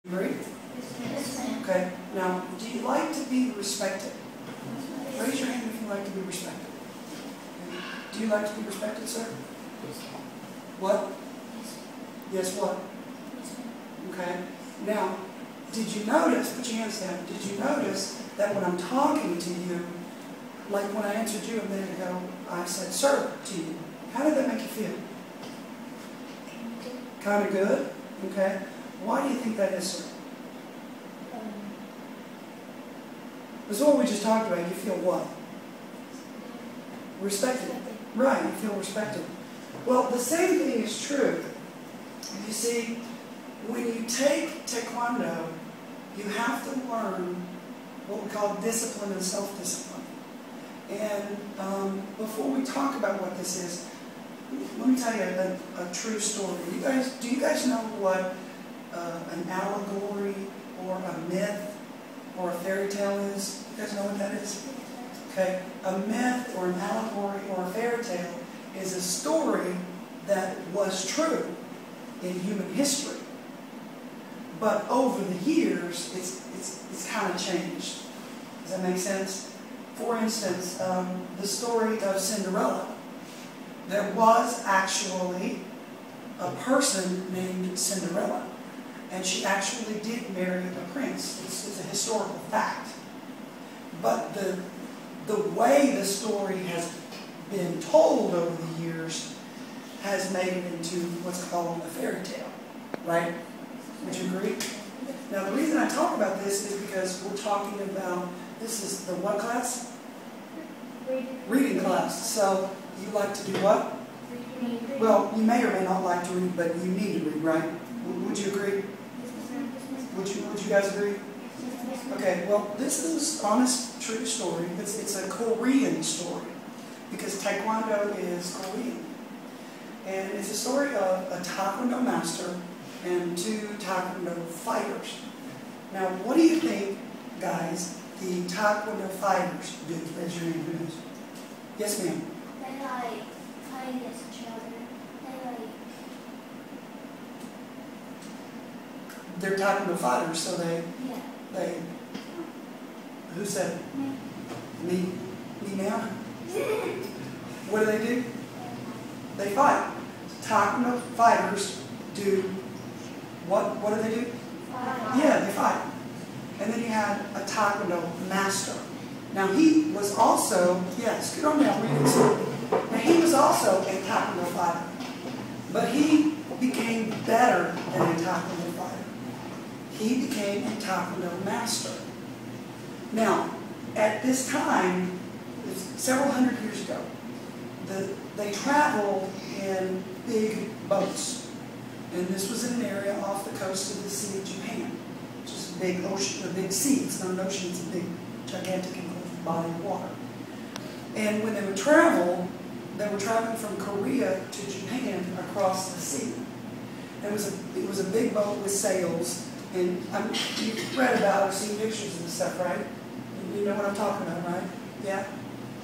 Agree? Yes, ma'am. Okay. Now, do you like to be respected? Raise your hand if you like to be respected. Okay. Do you like to be respected, sir? What? Yes, what? Okay. Now, did you notice, put your hands down, did you notice that when I'm talking to you, like when I answered you a minute ago, I said, sir, to you. How did that make you feel? Kind of good? Okay. Why do you think that is, sir? This is what we just talked about. You feel what? Respected. Right, you feel respected. Well, the same thing is true. You see, when you take Taekwondo, you have to learn what we call discipline and self-discipline. And before we talk about what this is, let me tell you a true story. Do you guys know what an allegory or a myth or a fairy tale is? You guys know what that is? Okay. A myth or an allegory or a fairy tale is a story that was true in human history. But over the years, it's kind of changed. Does that make sense? For instance, the story of Cinderella. There was actually a person named Cinderella, and she actually did marry a prince. It's a historical fact. But the way the story has been told over the years has made it into what's called a fairy tale, right? Would you agree? Now, the reason I talk about this is because we're talking about, this is the what class? Reading class. So you like to do what? Reading. Well, you may or may not like to read, but you need to read, right? Would you agree? Would you guys agree? Okay, well, this is honest, true story. It's a Korean story because Taekwondo is Korean. And it's a story of a Taekwondo master and two Taekwondo fighters. Now, what do you think, guys, the Taekwondo fighters do? Raise your hand, who knows? Yes, ma'am. They like fight against each other. They're Taekwondo fighters, so they, who said it? Me now? What do? They fight. Taekwondo fighters do what? What do they do? Yeah, they fight. And then you had a Taekwondo master. Now he was also, yes, good on me, I'll read this. Now he was also a Taekwondo fighter. But he became better than a Taekwondo fighter. He became a Taekwondo master. Now, at this time, several hundred years ago, they traveled in big boats. And this was in an area off the coast of the Sea of Japan, which is a big ocean, a big sea. It's not an ocean, it's a big, gigantic enclosed body of water. And when they would travel, they were traveling from Korea to Japan across the sea. And it was a big boat with sails. And you've read about or seen pictures and stuff, right? You know what I'm talking about, right? Yeah?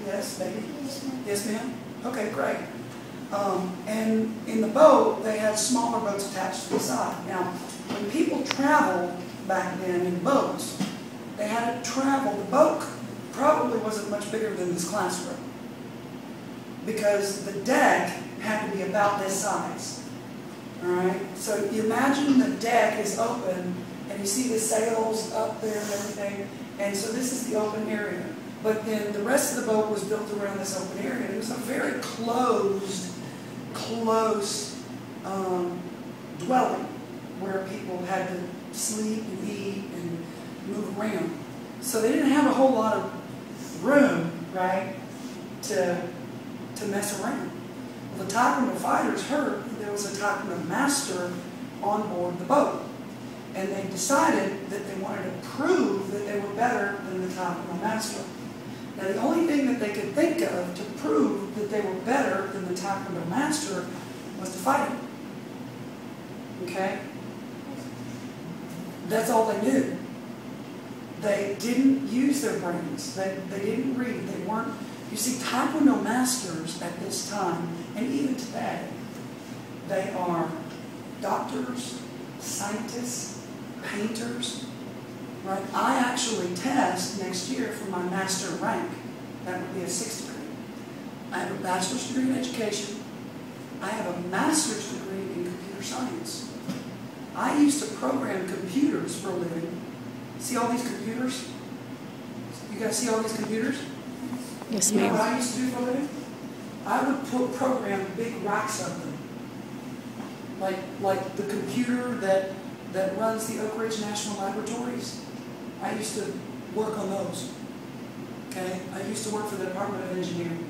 Yes, maybe? Yes, ma'am? Okay, great. And in the boat, they had smaller boats attached to the side. Now, when people traveled back then in boats, they had to travel. The boat probably wasn't much bigger than this classroom because the deck had to be about this size. All right? So you imagine the deck is open, and you see the sails up there and everything, and so this is the open area. But then the rest of the boat was built around this open area. It was a very close dwelling where people had to sleep and eat and move around. So they didn't have a whole lot of room, right, to mess around. Well, the Taekwondo fighters heard that there was a Taekwondo master on board the boat. And they decided that they wanted to prove that they were better than the Taekwondo master. Now, the only thing that they could think of to prove that they were better than the Taekwondo master was to fight him. Okay? That's all they knew. They didn't use their brains. They didn't read. They weren't. You see, Taekwondo masters at this time, and even today, they are doctors, scientists, painters, right? I actually test next year for my master rank. That would be a 6th degree. I have a bachelor's degree in education. I have a master's degree in computer science. I used to program computers for a living. See all these computers? You guys see all these computers? Yes, You know ma'am. what I used to do for a living? I would program big racks of them. Like the computer that runs the Oak Ridge National Laboratories. I used to work on those. Okay? I used to work for the Department of Engineering.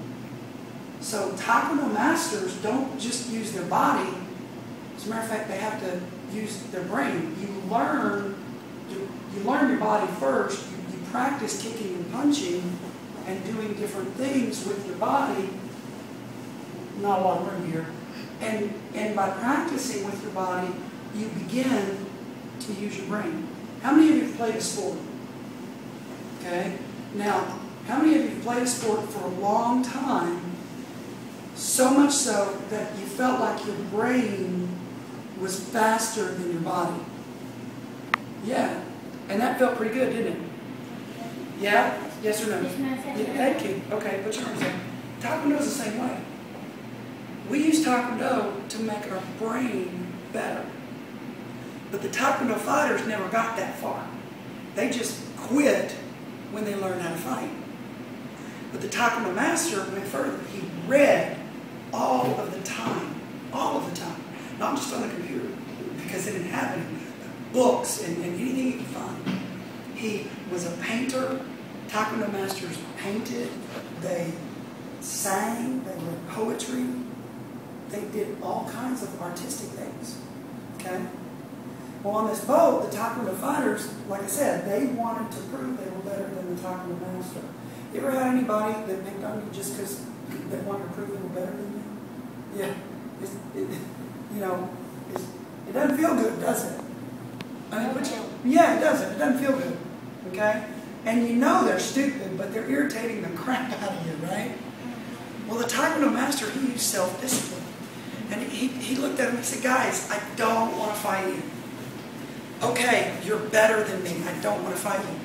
So Taekwondo masters don't just use their body. As a matter of fact, they have to use their brain. You learn your body first. You practice kicking and punching and doing different things with your body. Not a lot of room here. And by practicing with your body, you begin to use your brain. How many of you have played a sport? Okay? Now, how many of you have played a sport for a long time, so much so that you felt like your brain was faster than your body? Yeah. And that felt pretty good, didn't it? Yeah? Yes or no? Head kick. Okay, put your arms in. Taekwondo is the same way. We use Taekwondo to make our brain better. But the Taekwondo fighters never got that far. They just quit when they learned how to fight. But the Taekwondo master went further. He read all of the time. All of the time. Not just on the computer, because they didn't have any. Books and anything you could find. He was a painter. Taekwondo masters painted. They sang. They read poetry. They did all kinds of artistic things. Okay? Well, on this boat, the Taekwondo fighters, like I said, they wanted to prove they were better than the Taekwondo master. You ever had anybody that picked on you just because they wanted to prove they were better than you? Yeah. It doesn't feel good, does it? I mean, yeah, it doesn't. It doesn't feel good. Okay? And you know they're stupid, but they're irritating the crap out of you, right? Well, the Taekwondo master, he used self-discipline. And he looked at him and said, guys, I don't want to fight you. Okay, you're better than me. I don't want to fight you.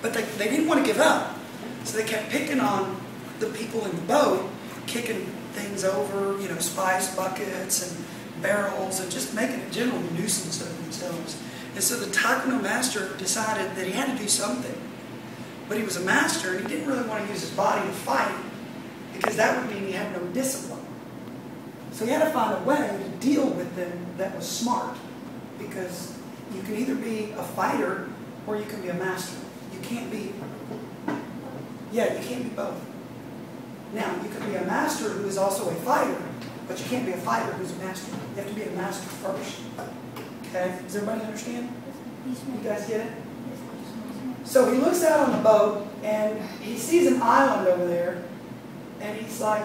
But they didn't want to give up. So they kept picking on the people in the boat, kicking things over, spice buckets and barrels, and just making a general nuisance of themselves. And so the Taekwondo master decided that he had to do something. But he was a master, and he didn't really want to use his body to fight, because that would mean he had no discipline. So he had to find a way to deal with them that was smart, because you can either be a fighter or you can be a master. You can't be both. Now, you can be a master who is also a fighter, but you can't be a fighter who's a master. You have to be a master first. Okay? Does everybody understand? You guys get it? So he looks out on the boat, and he sees an island over there, and he's like,